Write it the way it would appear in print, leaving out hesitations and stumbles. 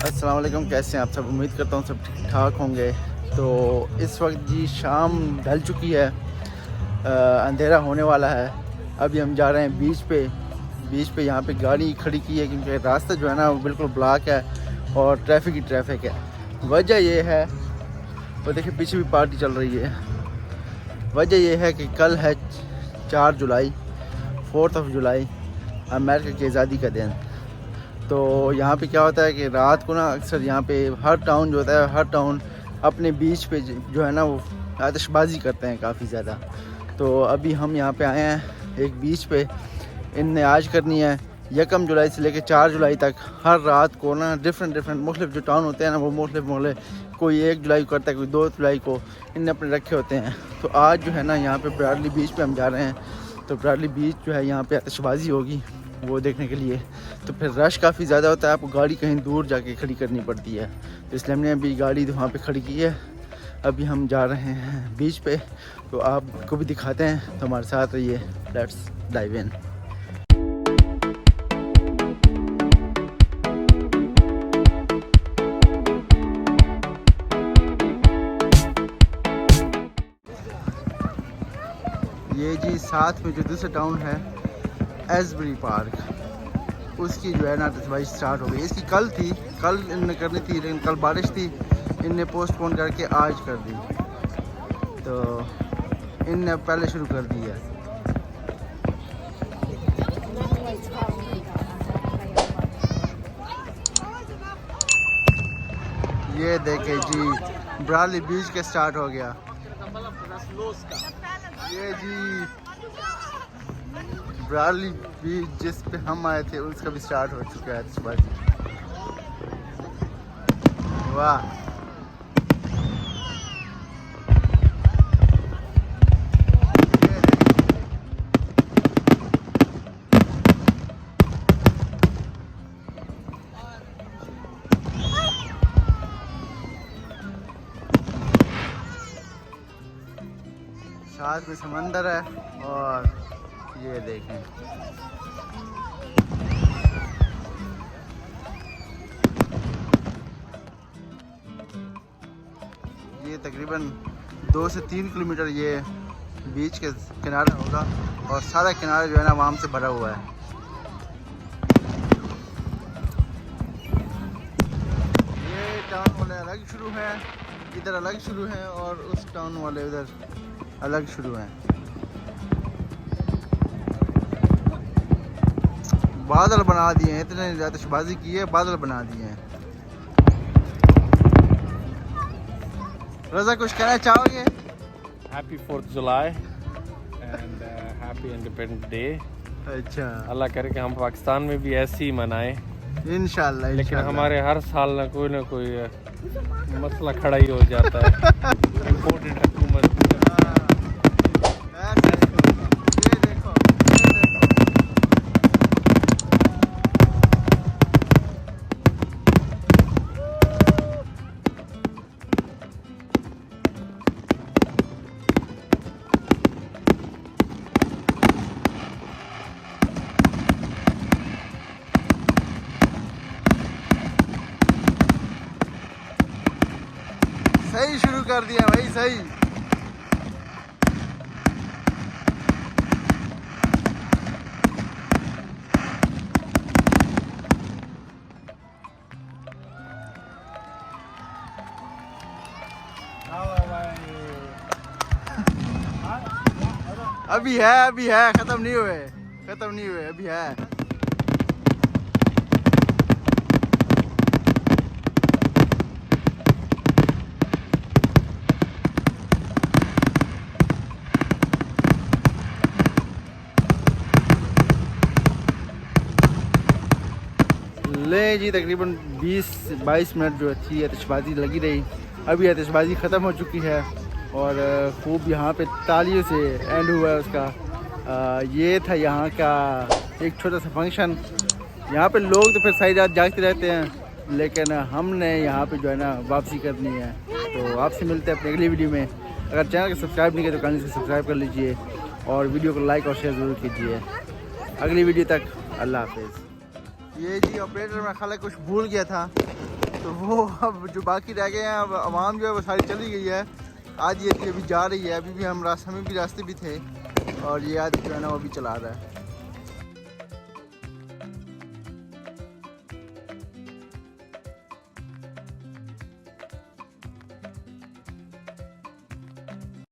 अस्सलाम वालेकुम, कैसे हैं आप सब? उम्मीद करता हूँ सब ठीक ठाक होंगे। तो इस वक्त जी शाम ढल चुकी है, अंधेरा होने वाला है। अभी हम जा रहे हैं बीच पे यहाँ पे गाड़ी खड़ी की है क्योंकि रास्ता जो है ना वो बिल्कुल ब्लॉक है और ट्रैफिक ही ट्रैफिक है। वजह ये है, वो देखिए पीछे भी पार्टी चल रही है। वजह ये है कि कल है 4 जुलाई, 4 जुलाई, अमेरिका की आज़ादी का दिन। तो यहाँ पे क्या होता है कि रात को ना अक्सर यहाँ पे हर टाउन जो होता है, हर टाउन अपने बीच पे जो है ना वो आतिशबाजी करते हैं काफ़ी ज़्यादा। तो अभी हम यहाँ पे आए हैं एक बीच पे। इनने आज करनी है 1 जुलाई से लेकर 4 जुलाई तक। हर रात को ना डिफरेंट मुख्तलिफ जो टाउन होते हैं ना वो मुख्तलिफ कोई 1 जुलाई को करता है, कोई 2 जुलाई को, इनने अपने रखे होते हैं। तो आज जो है ना यहाँ पे ब्रॉडली बीच पे हम जा रहे हैं। तो ब्रॉडली बीच जो है यहाँ पे आतिशबाजी होगी वो देखने के लिए। तो फिर रश काफ़ी ज़्यादा होता है, आपको गाड़ी कहीं दूर जाके खड़ी करनी पड़ती है। तो इसलिए हमने अभी गाड़ी वहाँ पे खड़ी की है। अभी हम जा रहे हैं बीच पे, तो आपको भी दिखाते हैं, तो हमारे साथ रहिए। Let's dive in. ये जी साथ में जो दूसरा टाउन है एसबरी पार्क, उसकी जो है ना आतिशबाजी स्टार्ट हो गई। इसकी कल इनने करनी थी लेकिन कल बारिश थी, इनने पोस्टपोन करके आज कर दी। तो इनने पहले शुरू कर दी है। ये देखे जी ब्रॉडली बीच के स्टार्ट हो गया। ये जी ब्रॉडली बीच जिस पे हम आए थे उसका भी स्टार्ट हो चुका है आतिशबाजी। वाह, साथ में समंदर है और ये देखें ये तकरीबन 2 से 3 किलोमीटर ये बीच के किनारा होगा और सारा किनारा जो है ना वाम से भरा हुआ है। ये टाउन वाले अलग शुरू हैं, इधर अलग शुरू हैं, और उस टाउन वाले उधर अलग शुरू हैं। बादल बना दिए हैं, इतने आतिशबाजी की है, बादल बना दिए हैं। रज़ा कुछ कहना चाहोगे? Happy 4th July and happy independence day. अच्छा, अल्लाह करे कि हम पाकिस्तान में भी ऐसे ही मनाएं इंशाल्लाह। लेकिन हमारे हर साल ना कोई मसला खड़ा ही हो जाता है इम्पोर्टेड हुकूमत। सही शुरू कर दिया भाई, सही। अभी है, खत्म नहीं हुए, अभी है। ले जी तकरीबन 20-22 मिनट जो थी आतिशबाजी लगी रही। अभी आतिशबाजी ख़त्म हो चुकी है और खूब यहाँ पे तालियों से एंड हुआ है उसका। ये था यहाँ का एक छोटा सा फंक्शन। यहाँ पे लोग तो फिर सारी रात जागते रहते हैं, लेकिन हमने यहाँ पे जो है ना वापसी करनी है। तो आपसे मिलते हैं अपनी अगली वीडियो में। अगर चैनल को सब्सक्राइब नहीं किया तो चैनल को सब्सक्राइब कर लीजिए और वीडियो को लाइक और शेयर ज़रूर कीजिए। अगली वीडियो तक अल्लाह हाफिज़। ये जी ऑपरेटर में खाला कुछ भूल गया था, तो वो अब जो बाकी रह गए हैं, अब आवाम जो है वो सारी चली गई है। आज ये अभी जा रही है, अभी भी हम भी रास्ते भी थे, और ये आज जो है ना वो भी चला रहा है।